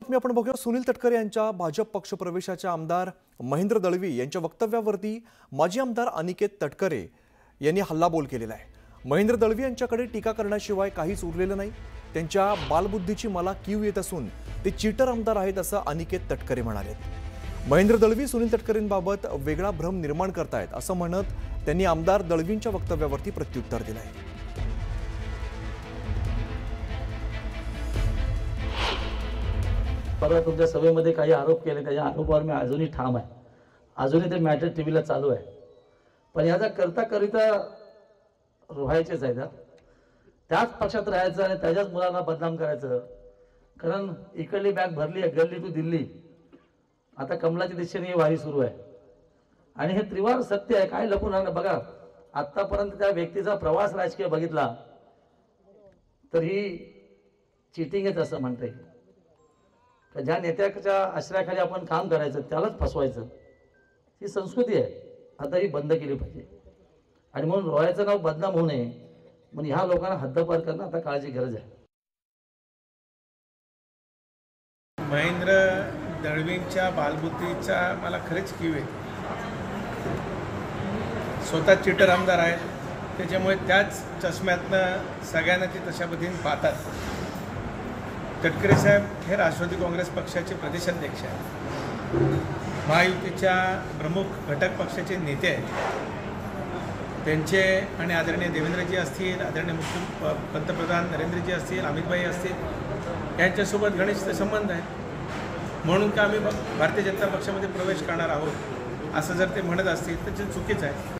बातमी आपण बघूया। सुनील तटकरे यांच्या भाजप पक्षप्रवेशाच्या आमदार महेंद्र दळवी यांच्या वक्तव्यावरती माजी आमदार अनिकेत तटकरे यांनी हल्लाबोल केलेला आहे। महेंद्र दळवी यांच्याकडे टीका करण्याशिवाय काहीच उरलेलं नाही। त्यांच्या बालबुद्धीची मला कीव येत असून ते चीटर आमदार आहेत असं अनिकेत तटकरे म्हणाले। महेंद्र दळवी सुनील तटकरेंबाबत वेगळा भ्रम निर्माण करतायत असं म्हणत त्यांनी आमदार दळवींच्या वक्तव्यावरती प्रत्युत्तर दिलं आहे। परवा तुमच्या सभेमध्ये काही आरोप केले, त्याच्या आरोपावर मी अजूनही ठाम आहे। अजूनही ते मॅटर टीव्हीला चालू आहे। पण याचा करता व्हायचेच आहे, त्याच पक्षात राहायचं आणि त्याच्याच मुलांना बदनाम करायचं। कारण इकडली बॅग भरली आहे, गल्ली टू दिल्ली, आता कमलाची दिशेने वारी सुरू आहे आणि हे त्रिवार सत्य आहे। काय लपून राहणं बघा, आतापर्यंत त्या व्यक्तीचा प्रवास राजकीय बघितला तर ही चिटिंगच असं म्हणता येईल। ज्या नेत्याच्या आश्रयाखाली आपण काम करायचं त्यालाच फसवायचं, ही संस्कृती आहे। आता ही बंद केली पाहिजे आणि म्हणून रोयाचं नाव बदनाम होऊ नये म्हणून ह्या लोकांना हद्दपार करणं आता काळाची गरज आहे। महेंद्र दळवींच्या बालबुद्धीचा मला खरेच कीव आहे। स्वतः चिटर आमदार आहेत, त्याच्यामुळे त्याच चष्म्यातनं सगळ्यांना ते तशा पद्धतीने पाहतात। तटकरे साहेब हे राष्ट्रवादी काँग्रेस पक्षाचे प्रदेशाध्यक्ष आहेत, महायुतीच्या प्रमुख घटक पक्षाचे नेते आहेत। त्यांचे आणि आदरणीय देवेंद्रजी असतील, आदरणीय पंतप्रधान नरेंद्रजी असतील, अमितभाई असतील, यांच्यासोबत घनिष्ठ संबंध आहेत। म्हणून का आम्ही भारतीय जनता पक्षामध्ये प्रवेश करणार आहोत असं जर ते म्हणत असतील तर ते चुकीचं आहे।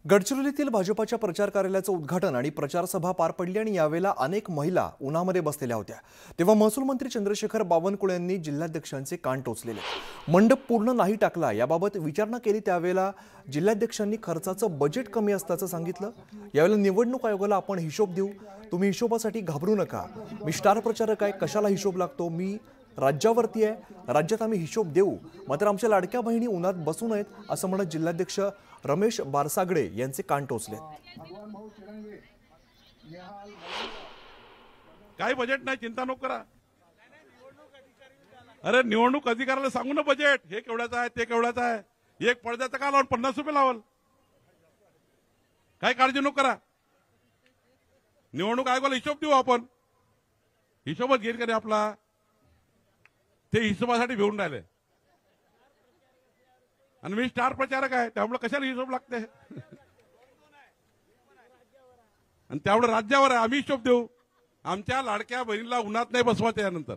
गडचिरोलीतील भाजपाच्या प्रचार कार्यालयाचं उद्घाटन आणि प्रचार सभा पार पडली आणि यावेळेला अनेक महिला उन्हामध्ये बसलेल्या होत्या। तेव्हा महसूल मंत्री चंद्रशेखर बावनकुळे यांनी जिल्हाध्यक्षांचे कान टोचलेले। मंडप पूर्ण नाही टाकला याबाबत विचारणा केली, त्यावेळेला जिल्हाध्यक्षांनी खर्चाचं बजेट कमी असल्याचं सांगितलं। यावेळेला निवडणूक आयोगाला आपण हिशोब देऊ, तुम्ही हिशोबासाठी घाबरू नका, मी स्टार प्रचारक आहे, कशाला हिशोब लागतो, मी राज्यावरती आहे, राज्यात आम्ही हिशोब देऊ, मात्र आमच्या लाडक्या बहिणी उन्हात बसू नयेत असं म्हणत जिल्हाध्यक्ष रमेश बारसागडे यांचे कान टोचले। काही बजेट नाही, चिंता नको करा। अरे निवडणूक अधिकाऱ्याला सांगू ना बजेट हे केवढ्याचं आहे ते केवढ्याचं आहे, एक पडद्याचं का लावून 50 रुपये लावल, काही काळजी नको करा। निवडणूक आयोगाला हिशोब देऊ आपण, हिशोबच घेईल का आपला, ते हिशोबासाठी भिवून राहिले आणि मी स्टार प्रचारक आहे त्यामुळे कशाला हिशोब लागते आणि त्यामुळे राज्यावर आहे, आम्ही हिशोब देऊ। आमच्या लाडक्या बहिणीला उन्हात नाही बसवायचं। यानंतर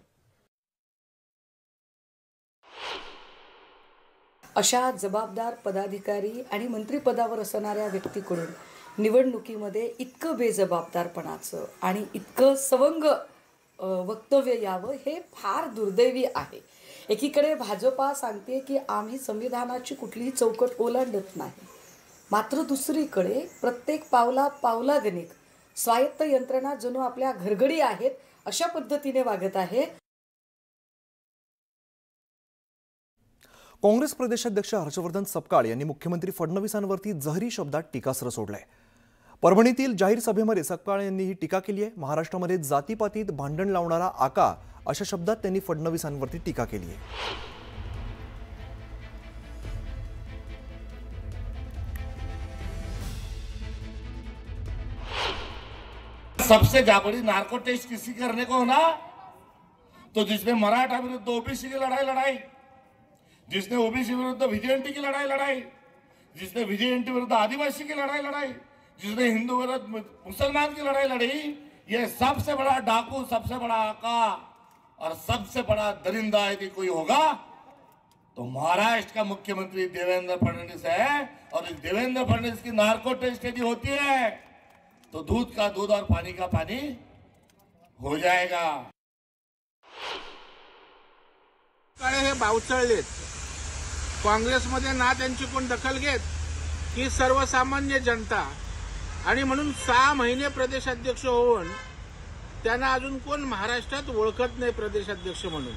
अशा जबाबदार पदाधिकारी आणि मंत्रिपदावर असणाऱ्या व्यक्तीकडून निवडणुकीमध्ये इतकं बेजबाबदारपणाचं आणि इतकं सवंग वक्तव्य यावं हे फार दुर्दैवी आहे। एकीकडे भाजपा सांगते की आम्ही संविधानाची कुठलीही चौकट ओलांडत नाही, मात्र दुसरीकडे प्रत्येक पावलागणिक स्वायत्त यंत्रणा जणू आपल्या घरगडी आहेत अशा पद्धतीने वागत आहे। काँग्रेस प्रदेशाध्यक्ष हर्षवर्धन सपकाळ यांनी मुख्यमंत्री फडणवीसांवरती जहरी शब्दात टीकास्त्र सोडलंय। परभणीतील जाहीर सभेमध्ये सपकाळ यांनी ही टीका केली आहे। महाराष्ट्रामध्ये जातीपातीत भांडण लावणारा आका अशा शब्दात त्यांनी फडणवीसांवरती टीका केली आहे। सबसे बड़ी नार्को टेस्ट किसी करने को ना, तो जिसने मराठा विरुद्ध ओबीसी की लड़ाई लड़ाई, जिसने ओबीसी विरुद्ध विजेएनटी की लड़ाई लड़ाई, जिसने विजेएनटी विरुद्ध आदिवासी की लड़ाई लड़ाई, जिसने हिंदू विरुद्ध मुसलमान की लड़ाई लड़ी, ये सबसे बड़ा डाकू, सबसे बड़ा आका और सबसे बड़ा दरिंदा यदि कोई होगा तो महाराष्ट्र का मुख्यमंत्री देवेंद्र फडणवीस है। और इस देवेंद्र फडणवीस की नार्को टेस्ट यदि होती है तो दूध का दूध और पानी का पानी हो जाएगा। हे बावचळलेत काँग्रेसमध्ये ना त्यांची कोण दखल घेत की सर्वसामान्य जनता, आणि म्हणून 6 महिने प्रदेशाध्यक्ष होऊन त्यांना अजून कोण महाराष्ट्रात ओळखत नाही प्रदेशाध्यक्ष म्हणून,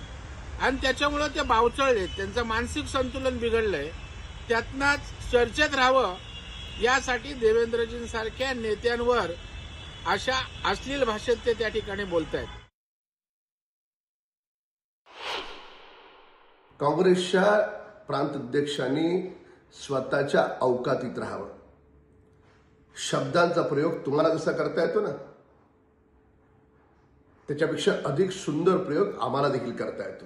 आणि त्याच्यामुळे ते बावचळलेत, त्यांचं मानसिक संतुलन बिघडलंय। त्यातनंच चर्चेत राहावं यासाठी देवेंद्रजींसारख्या नेत्यांवर अशा अश्लील भाषेत ते त्या ठिकाणी बोलतायत। काँग्रेसच्या प्रांत अध्यक्षांनी स्वतःच्या अवकातीत राहावं. शब्दांचा प्रयोग तुम्हाला जसा करता येतो ना, त्याच्यापेक्षा अधिक सुंदर प्रयोग आम्हाला देखील करता येतो.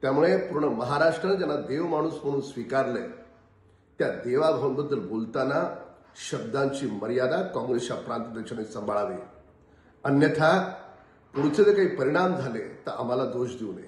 त्यामुळे पूर्ण महाराष्ट्राने ज्यांना देव माणूस म्हणून स्वीकारलंय, त्या देवाभावांबद्दल बोलताना शब्दांची मर्यादा काँग्रेसच्या प्रांताध्यक्षांनी सांभाळावी. अन्यथा पुढचे जे काही परिणाम झाले तर आम्हाला दोष देऊ नये.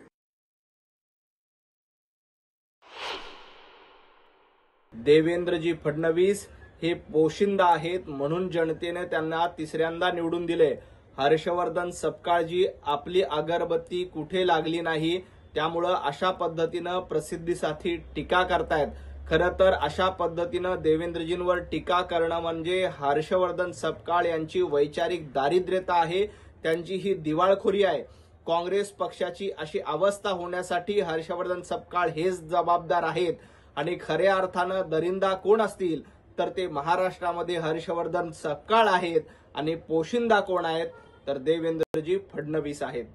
देवेंद्रजी फडणवीस हे पोशिंदा आहेत म्हणून जनतेने त्यांना तिसऱ्यांदा निवडून दिले. हर्षवर्धन सपकाळजी आपली अगरबत्ती कुठे लागली नाही, त्यामुळं अशा पद्धतीनं प्रसिद्धीसाठी टीका करतायत. खरं तर अशा पद्धतीनं देवेंद्रजींवर टीका करणं म्हणजे हर्षवर्धन सपकाळ यांची वैचारिक दारिद्र्यता आहे, त्यांची ही दिवाळखोरी आहे. काँग्रेस पक्षाची अशी अवस्था होण्यासाठी हर्षवर्धन सपकाळ हेच जबाबदार आहेत. आणि खऱ्या अर्थानं दरिंदा कोण असतील तर ते महाराष्ट्रामध्ये हर्षवर्धन सपकाळ आहेत आणि पोशिंदा कोण आहेत तर देवेंद्रजी फडणवीस आहेत.